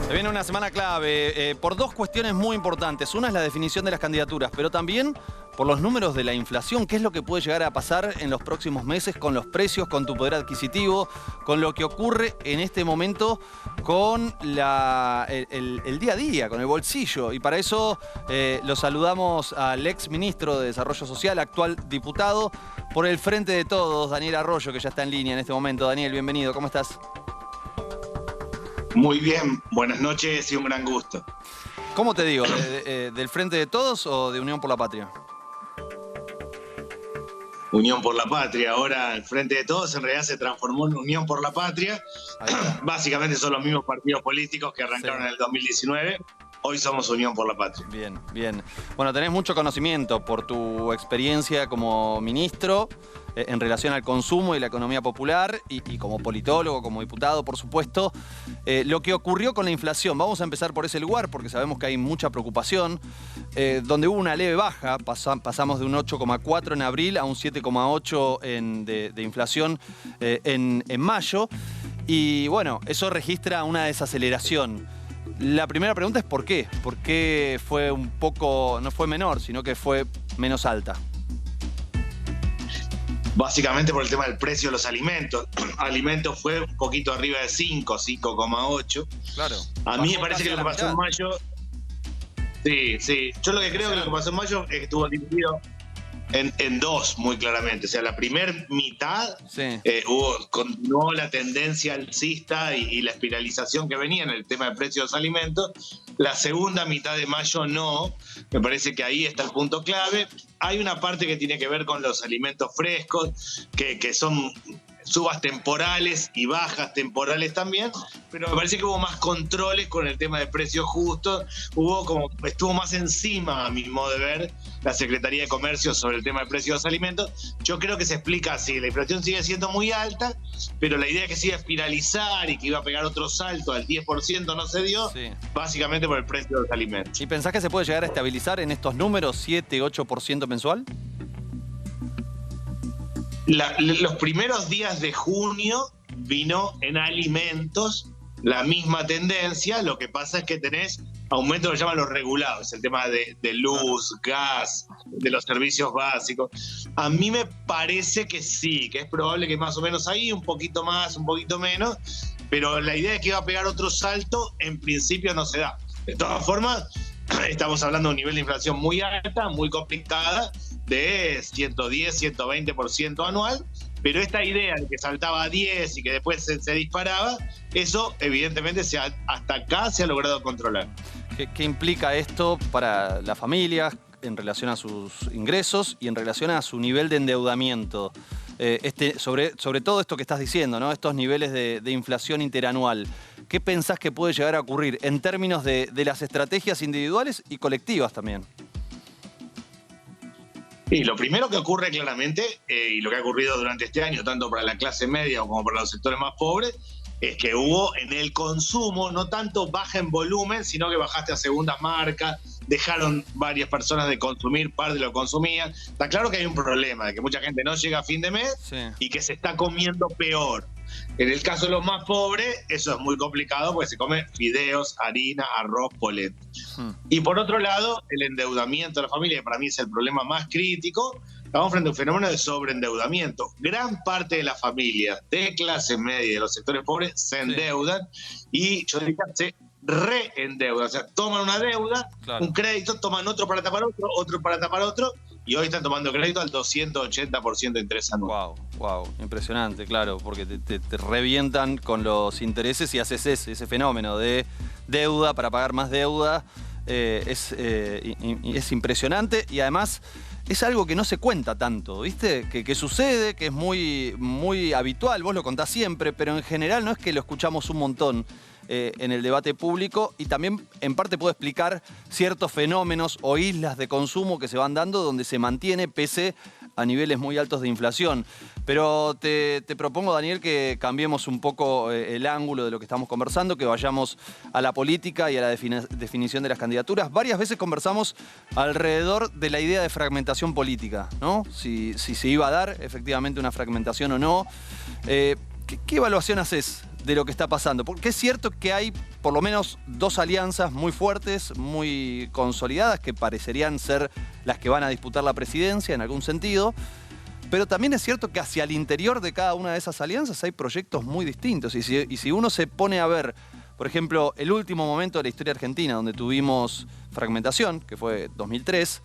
Se viene una semana clave por dos cuestiones muy importantes. Una es la definición de las candidaturas, pero también por los números de la inflación. ¿Qué es lo que puede llegar a pasar en los próximos meses con los precios, con tu poder adquisitivo, con lo que ocurre en este momento con el día a día, con el bolsillo? Y para eso lo saludamos al ex ministro de Desarrollo Social, actual diputado por el Frente de Todos, Daniel Arroyo, que ya está en línea en este momento. Daniel, bienvenido. ¿Cómo estás? Muy bien, buenas noches y un gran gusto. ¿Cómo te digo? ¿Del Frente de Todos o de Unión por la Patria? Unión por la Patria, ahora el Frente de Todos en realidad se transformó en Unión por la Patria. Básicamente son los mismos partidos políticos que arrancaron en el 2019. Hoy somos Unión por la Patria. Bien, bien. Bueno, tenés mucho conocimiento por tu experiencia como ministro en relación al consumo y la economía popular y como politólogo, como diputado, por supuesto. Lo que ocurrió con la inflación, vamos a empezar por ese lugar porque sabemos que hay mucha preocupación, donde hubo una leve baja, pasamos de un 8,4 en abril a un 7,8 de inflación en mayo, y bueno, eso registra una desaceleración. La primera pregunta es ¿por qué? ¿Por qué fue un poco, no fue menor, sino que fue menos alta? Básicamente por el tema del precio de los alimentos. Alimentos fue un poquito arriba de 5,8. Claro. A mí me parece que lo que pasó en mayo... Sí. Yo lo que creo que lo que pasó en mayo es que estuvo dividido en dos, muy claramente. O sea, la primera mitad continuó la tendencia alcista y la espiralización que venía en el tema de precios de los alimentos. La segunda mitad de mayo no. Me parece que ahí está el punto clave. Hay una parte que tiene que ver con los alimentos frescos, que son subas temporales y bajas temporales también, pero me parece que hubo más controles con el tema de precios justos. Estuvo más encima, a mi modo de ver, la Secretaría de Comercio sobre el tema de precios de los alimentos. Yo creo que se explica así: la inflación sigue siendo muy alta, pero la idea de que se iba a espiralizar y que iba a pegar otro salto al 10% no se dio, básicamente por el precio de los alimentos. ¿Y pensás que se puede llegar a estabilizar en estos números, 7-8% mensual? Los primeros días de junio vino en alimentos la misma tendencia. Lo que pasa es que tenés aumento que llaman los regulados, el tema de luz, gas, de los servicios básicos. A mí me parece que sí, que es probable que más o menos ahí, un poquito más, un poquito menos, pero la idea de que iba a pegar otro salto en principio no se da. De todas formas, estamos hablando de un nivel de inflación muy alta, muy complicada, de 110, 120% anual, pero esta idea de que saltaba a 10 y que después se disparaba, eso evidentemente hasta acá se ha logrado controlar. ¿Qué implica esto para las familias en relación a sus ingresos y en relación a su nivel de endeudamiento? Sobre todo esto que estás diciendo, ¿no? Estos niveles de inflación interanual. ¿Qué pensás que puede llegar a ocurrir en términos de las estrategias individuales y colectivas también? Y lo primero que ocurre claramente, y lo que ha ocurrido durante este año, tanto para la clase media como para los sectores más pobres, es que hubo en el consumo, no tanto baja en volumen, sino que bajaste a segundas marcas, dejaron varias personas de consumir parte de lo que consumían. Está claro que hay un problema, de que mucha gente no llega a fin de mes y que se está comiendo peor. En el caso de los más pobres, eso es muy complicado porque se come fideos, harina, arroz, polenta. Y por otro lado, el endeudamiento de la familia, que para mí es el problema más crítico. Estamos frente a un fenómeno de sobreendeudamiento. Gran parte de las familias de clase media y de los sectores pobres se endeudan y yo diría se reendeudan. O sea, toman una deuda, un crédito, toman otro para tapar otro para tapar otro, y hoy están tomando crédito al 280% de interés anual. Wow, impresionante, claro, porque te revientan con los intereses y haces ese fenómeno de deuda para pagar más deuda. Es impresionante y además es algo que no se cuenta tanto, ¿viste? Que sucede, que es muy, muy habitual, vos lo contás siempre, pero en general no es que lo escuchamos un montón en el debate público, y también en parte puede explicar ciertos fenómenos o islas de consumo que se van dando donde se mantiene pese a niveles muy altos de inflación. Pero te propongo, Daniel, que cambiemos un poco el ángulo de lo que estamos conversando, que vayamos a la política y a la definición de las candidaturas. Varias veces conversamos alrededor de la idea de fragmentación política, ¿no? Si se iba a dar efectivamente una fragmentación o no. ¿Qué evaluación haces de lo que está pasando. Porque es cierto que hay por lo menos dos alianzas muy fuertes, muy consolidadas, que parecerían ser las que van a disputar la presidencia en algún sentido. Pero también es cierto que hacia el interior de cada una de esas alianzas hay proyectos muy distintos. Y si uno se pone a ver, por ejemplo, el último momento de la historia argentina, donde tuvimos fragmentación, que fue 2003,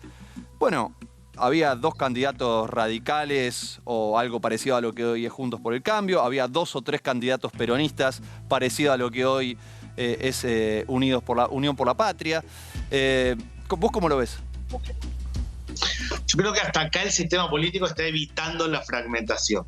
bueno, había dos candidatos radicales o algo parecido a lo que hoy es Juntos por el Cambio. Había 2 o 3 candidatos peronistas parecido a lo que hoy es Unión por la Patria. ¿Vos cómo lo ves? Yo creo que hasta acá el sistema político está evitando la fragmentación,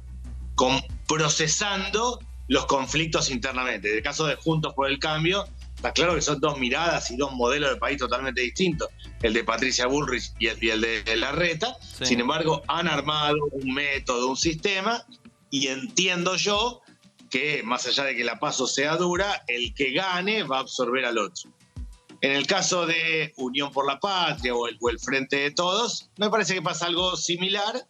procesando los conflictos internamente. En el caso de Juntos por el Cambio, está claro que son dos miradas y dos modelos de país totalmente distintos, el de Patricia Bullrich y el de Larreta. Sí. Sin embargo, han armado un método, un sistema, y entiendo yo que, más allá de que la PASO sea dura, el que gane va a absorber al otro. En el caso de Unión por la Patria o el Frente de Todos, me parece que pasa algo similar.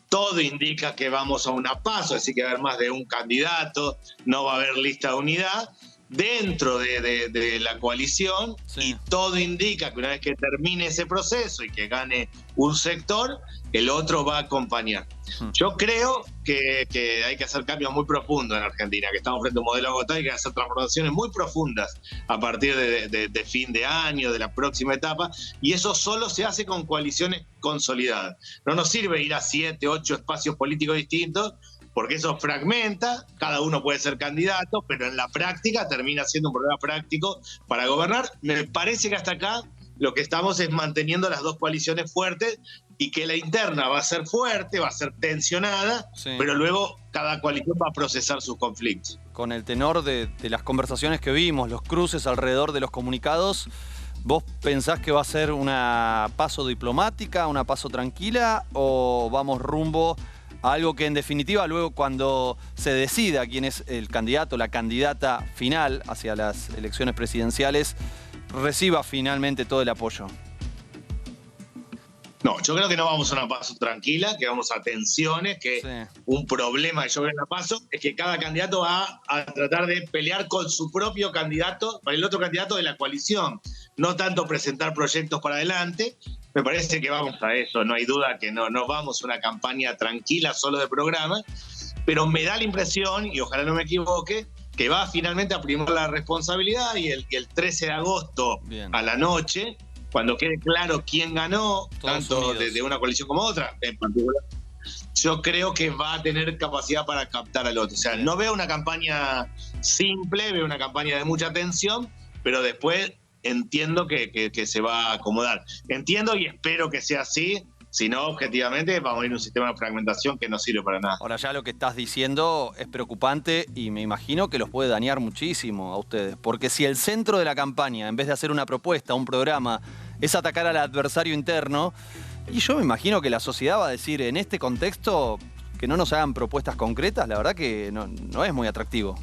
Todo indica que vamos a una PASO, así que va a haber más de un candidato, no va a haber lista de unidad dentro de la coalición. Sí. Y todo indica que una vez que termine ese proceso y que gane un sector, el otro va a acompañar. Yo creo que hay que hacer cambios muy profundos en Argentina, que estamos frente a un modelo agotado y que hay que hacer transformaciones muy profundas a partir de fin de año, de la próxima etapa, y eso solo se hace con coaliciones consolidadas. No nos sirve ir a 7, 8 espacios políticos distintos, porque eso fragmenta, cada uno puede ser candidato, pero en la práctica termina siendo un problema práctico para gobernar. Me parece que hasta acá lo que estamos es manteniendo las dos coaliciones fuertes y que la interna va a ser fuerte, va a ser tensionada, sí, pero luego cada coalición va a procesar sus conflictos. Con el tenor de las conversaciones que vimos, los cruces alrededor de los comunicados, ¿vos pensás que va a ser una PASO diplomática, una PASO tranquila, o vamos rumbo a algo que en definitiva luego cuando se decida quién es el candidato, la candidata final hacia las elecciones presidenciales, reciba finalmente todo el apoyo? No, yo creo que no vamos a una PASO tranquila, que vamos a tensiones, que sí. Un problema que yo veo en la PASO es que cada candidato va a tratar de pelear con su propio candidato, para el otro candidato de la coalición, no tanto presentar proyectos para adelante. Me parece que vamos a eso, no hay duda que no vamos a una campaña tranquila solo de programa, pero me da la impresión, y ojalá no me equivoque, que va finalmente a primar la responsabilidad y el 13 de agosto Bien. A la noche, cuando quede claro quién ganó, todos tanto de una coalición como otra, en particular, yo creo que va a tener capacidad para captar al otro. O sea, no veo una campaña simple, veo una campaña de mucha tensión, pero después entiendo que se va a acomodar. Entiendo y espero que sea así. Si no, objetivamente, vamos a ir a un sistema de fragmentación que no sirve para nada. Ahora ya lo que estás diciendo es preocupante y me imagino que los puede dañar muchísimo a ustedes. Porque si el centro de la campaña, en vez de hacer una propuesta, un programa, es atacar al adversario interno, y yo me imagino que la sociedad va a decir, en este contexto, que no nos hagan propuestas concretas, la verdad que no es muy atractivo.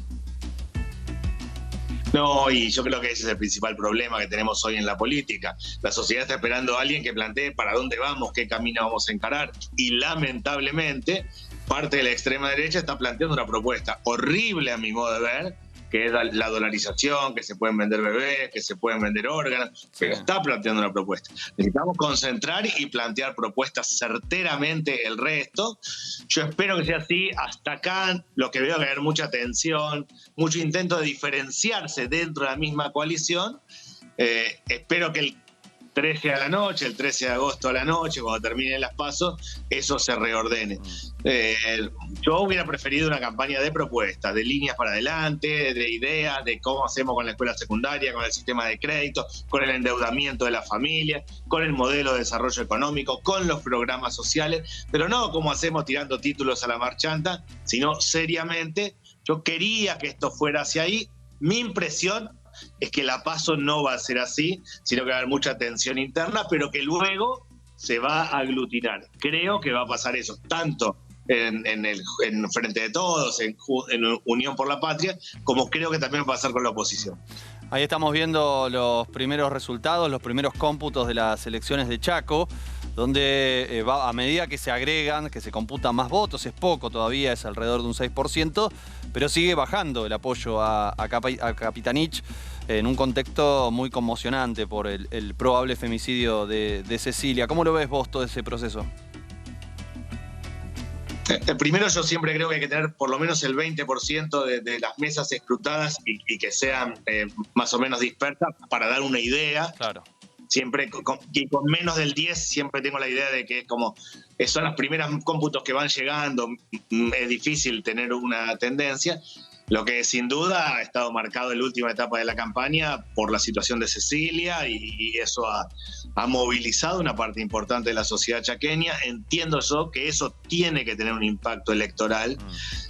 No, y yo creo que ese es el principal problema que tenemos hoy en la política. La sociedad está esperando a alguien que plantee para dónde vamos, qué camino vamos a encarar. Y lamentablemente, parte de la extrema derecha está planteando una propuesta horrible a mi modo de ver, que es la dolarización, que se pueden vender bebés, que se pueden vender órganos, pero está planteando una propuesta. Necesitamos concentrar y plantear propuestas certeramente el resto. Yo espero que sea así. Hasta acá lo que veo es que va a haber mucha tensión, mucho intento de diferenciarse dentro de la misma coalición. Espero que el 13 a la noche, el 13 de agosto a la noche, cuando terminen las PASO, eso se reordene. Yo hubiera preferido una campaña de propuestas, de líneas para adelante, de ideas, de cómo hacemos con la escuela secundaria, con el sistema de crédito, con el endeudamiento de la familia, con el modelo de desarrollo económico, con los programas sociales, pero no como hacemos tirando títulos a la marchanta, sino seriamente. Yo quería que esto fuera hacia ahí. Mi impresión es que la PASO no va a ser así, sino que va a haber mucha tensión interna, pero que luego se va a aglutinar. Creo que va a pasar eso, tanto en Frente de Todos, en Unión por la Patria, como creo que también va a pasar con la oposición. Ahí estamos viendo los primeros resultados, los primeros cómputos de las elecciones de Chaco, donde va, a medida que se agregan, que se computan más votos, es poco todavía, es alrededor de un 6%, pero sigue bajando el apoyo a Capitanich en un contexto muy conmocionante por el probable femicidio de Cecilia. ¿Cómo lo ves vos todo ese proceso? Primero, yo siempre creo que hay que tener por lo menos el 20% de las mesas escrutadas y que sean más o menos dispersas para dar una idea. Claro. Siempre y con menos del 10 siempre tengo la idea de que como son las primeras cómputos que van llegando, es difícil tener una tendencia. Lo que sin duda ha estado marcado en la última etapa de la campaña por la situación de Cecilia y eso ha movilizado una parte importante de la sociedad chaqueña. Entiendo yo que eso tiene que tener un impacto electoral.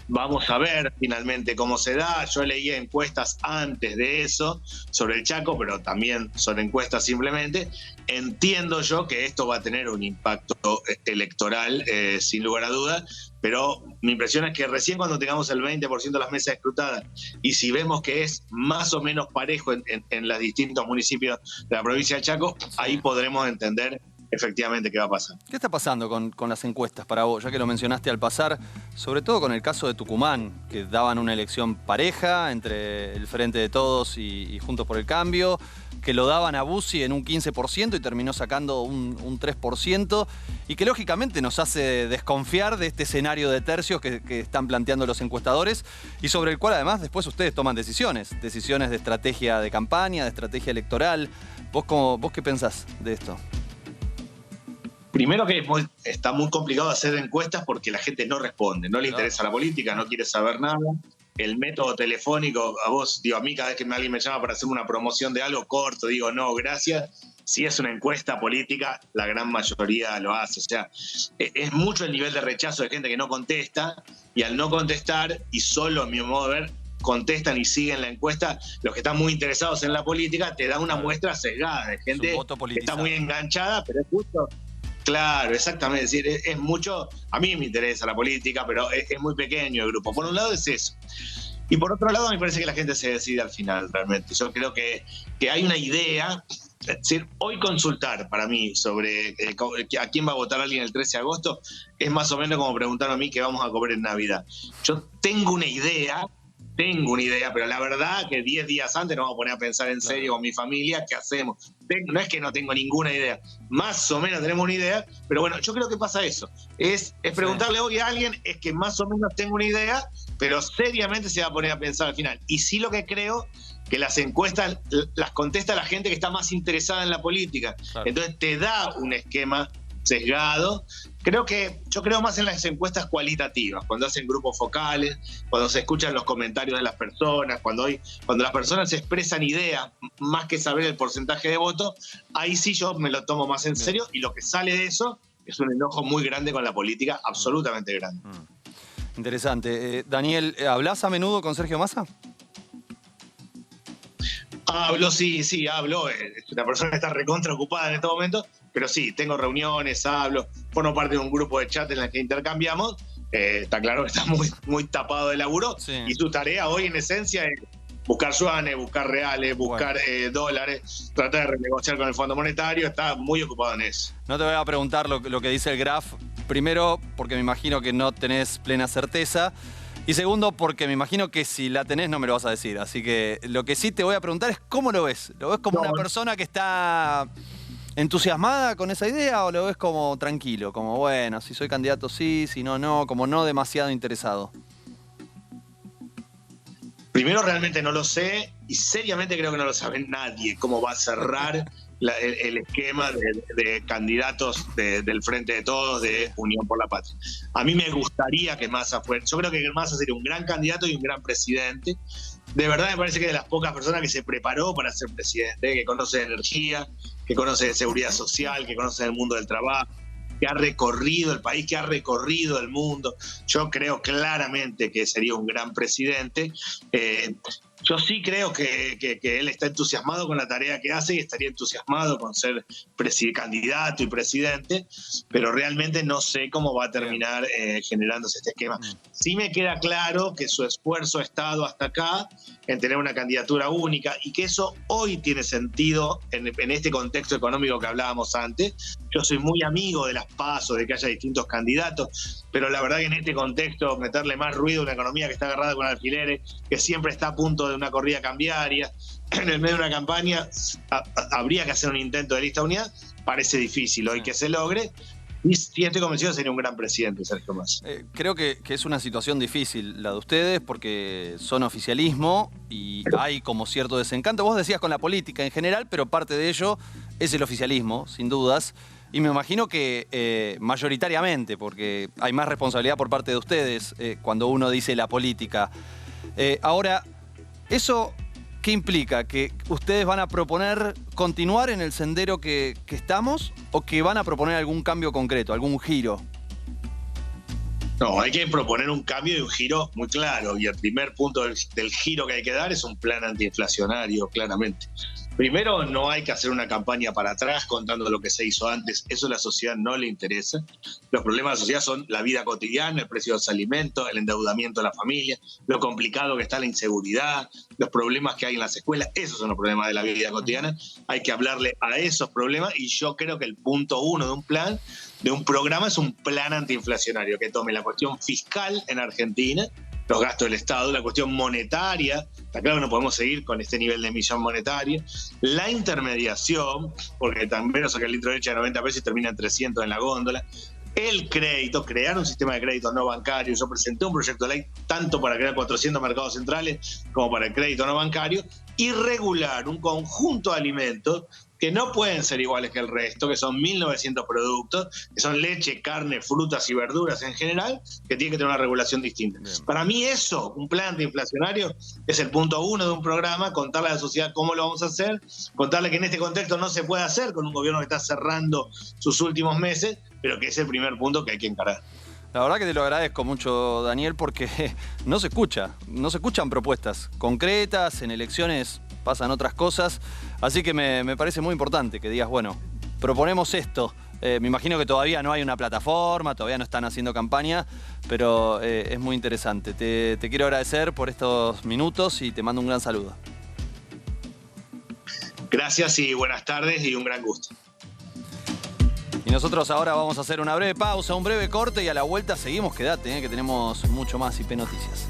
Vamos a ver finalmente cómo se da. Yo leía encuestas antes de eso sobre el Chaco, pero también son encuestas simplemente. Entiendo yo que esto va a tener un impacto electoral, sin lugar a dudas. Pero mi impresión es que recién cuando tengamos el 20% de las mesas escrutadas y si vemos que es más o menos parejo en los distintos municipios de la provincia de Chaco, ahí podremos entender efectivamente qué va a pasar. ¿Qué está pasando con las encuestas para vos? Ya que lo mencionaste al pasar, sobre todo con el caso de Tucumán, que daban una elección pareja entre el Frente de Todos y Juntos por el Cambio, que lo daban a Bussi en un 15% y terminó sacando un 3%, y que lógicamente nos hace desconfiar de este escenario de tercios que están planteando los encuestadores y sobre el cual además después ustedes toman decisiones de estrategia de campaña, de estrategia electoral. ¿Vos qué pensás de esto? Primero que está muy complicado hacer encuestas porque la gente no responde, no le interesa la política, no quiere saber nada. El método telefónico, a mí cada vez que alguien me llama para hacer una promoción de algo corto, digo no, gracias. Si es una encuesta política, la gran mayoría lo hace. O sea, es mucho el nivel de rechazo de gente que no contesta y al no contestar, y solo a mi modo de ver, contestan y siguen la encuesta, los que están muy interesados en la política, te da una muestra sesgada de gente que está muy enganchada, pero es justo. Claro, exactamente. Es decir, es mucho. A mí me interesa la política, pero es muy pequeño el grupo. Por un lado es eso. Y por otro lado, me parece que la gente se decide al final, realmente. Yo creo que hay una idea. Es decir, hoy consultar para mí sobre a quién va a votar alguien el 13 de agosto es más o menos como preguntarme a mí qué vamos a comer en Navidad. Yo tengo una idea, pero la verdad que 10 días antes nos vamos a poner a pensar en serio con mi familia, ¿qué hacemos? No es que no tengo ninguna idea, más o menos tenemos una idea, pero bueno, yo creo que pasa eso. Es preguntarle hoy a alguien, es que más o menos tengo una idea, pero seriamente se va a poner a pensar al final. Y sí, lo que creo que las encuestas las contesta la gente que está más interesada en la política. Claro. Entonces te da un esquema sesgado. Yo creo más en las encuestas cualitativas, cuando hacen grupos focales, cuando se escuchan los comentarios de las personas, cuando las personas expresan ideas más que saber el porcentaje de voto, ahí sí yo me lo tomo más en serio y lo que sale de eso es un enojo muy grande con la política, absolutamente grande. Interesante. Daniel, ¿hablás a menudo con Sergio Massa? Hablo, sí, hablo. Es una persona que está recontra ocupada en este momento, pero sí, tengo reuniones, hablo, formo parte de un grupo de chat en el que intercambiamos. Está claro que está muy tapado de laburo, sí. Y su tarea hoy en esencia es buscar yuanes, buscar reales, buscar dólares, tratar de renegociar con el Fondo Monetario. Está muy ocupado en eso. No te voy a preguntar lo que dice el Graf. Primero, porque me imagino que no tenés plena certeza. Y segundo, porque me imagino que si la tenés no me lo vas a decir. Así que lo que sí te voy a preguntar es ¿cómo lo ves? ¿Lo ves como una persona que está entusiasmada con esa idea o lo ves como tranquilo? Como bueno, si soy candidato sí, si no, no, como no demasiado interesado. Primero, realmente no lo sé y seriamente creo que no lo sabe nadie cómo va a cerrar el esquema de candidatos del Frente de Todos, de Unión por la Patria. A mí me gustaría que Massa fuera. Yo creo que Massa sería un gran candidato y un gran presidente. De verdad me parece que de las pocas personas que se preparó para ser presidente, que conoce de energía, que conoce de seguridad social, que conoce del mundo del trabajo, que ha recorrido el país, que ha recorrido el mundo. Yo creo claramente que sería un gran presidente. Yo sí creo que él está entusiasmado con la tarea que hace y estaría entusiasmado con ser candidato y presidente, pero realmente no sé cómo va a terminar generándose este esquema. Sí me queda claro que su esfuerzo ha estado hasta acá en tener una candidatura única y que eso hoy tiene sentido en este contexto económico que hablábamos antes. Yo soy muy amigo de las PASO, de que haya distintos candidatos, pero la verdad que en este contexto meterle más ruido a una economía que está agarrada con alfileres, que siempre está a punto de una corrida cambiaria, en el medio de una campaña, habría que hacer un intento de lista unidad, parece difícil hoy que se logre. Y estoy convencido que sería un gran presidente, Sergio Massa. Creo que es una situación difícil la de ustedes porque son oficialismo y hay como cierto desencanto. Vos decías con la política en general, pero parte de ello es el oficialismo, sin dudas. Y me imagino que mayoritariamente, porque hay más responsabilidad por parte de ustedes cuando uno dice la política. Ahora, ¿eso qué implica? ¿Que ustedes van a proponer continuar en el sendero que estamos o que van a proponer algún cambio concreto, algún giro? No, hay que proponer un cambio y un giro muy claro. Y el primer punto del giro que hay que dar es un plan antiinflacionario, claramente. Primero, no hay que hacer una campaña para atrás contando lo que se hizo antes. Eso a la sociedad no le interesa. Los problemas de la sociedad son la vida cotidiana, el precio de los alimentos, el endeudamiento de la familia, lo complicado que está la inseguridad, los problemas que hay en las escuelas. Esos son los problemas de la vida cotidiana. Hay que hablarle a esos problemas y yo creo que el punto uno de un programa es un plan antiinflacionario que tome la cuestión fiscal en Argentina, los gastos del Estado, la cuestión monetaria, está claro que no podemos seguir con este nivel de emisión monetaria, la intermediación, porque también nos saca el litro de leche a 90 pesos y termina en 300 en la góndola, el crédito, crear un sistema de crédito no bancario. Yo presenté un proyecto de ley tanto para crear 400 mercados centrales como para el crédito no bancario, y regular un conjunto de alimentos que no pueden ser iguales que el resto, que son 1.900 productos, que son leche, carne, frutas y verduras en general, que tienen que tener una regulación distinta. Bien. Para mí eso, un plan antiinflacionario, es el punto uno de un programa, contarle a la sociedad cómo lo vamos a hacer, contarle que en este contexto no se puede hacer con un gobierno que está cerrando sus últimos meses, pero que es el primer punto que hay que encarar. La verdad que te lo agradezco mucho, Daniel, porque no se escuchan propuestas concretas, en elecciones pasan otras cosas, así que me parece muy importante que digas, bueno, proponemos esto. Me imagino que todavía no hay una plataforma, todavía no están haciendo campaña, pero es muy interesante. Te quiero agradecer por estos minutos y te mando un gran saludo. Gracias y buenas tardes y un gran gusto. Y nosotros ahora vamos a hacer una breve pausa, un breve corte y a la vuelta seguimos. Quédate, que tenemos mucho más IP Noticias.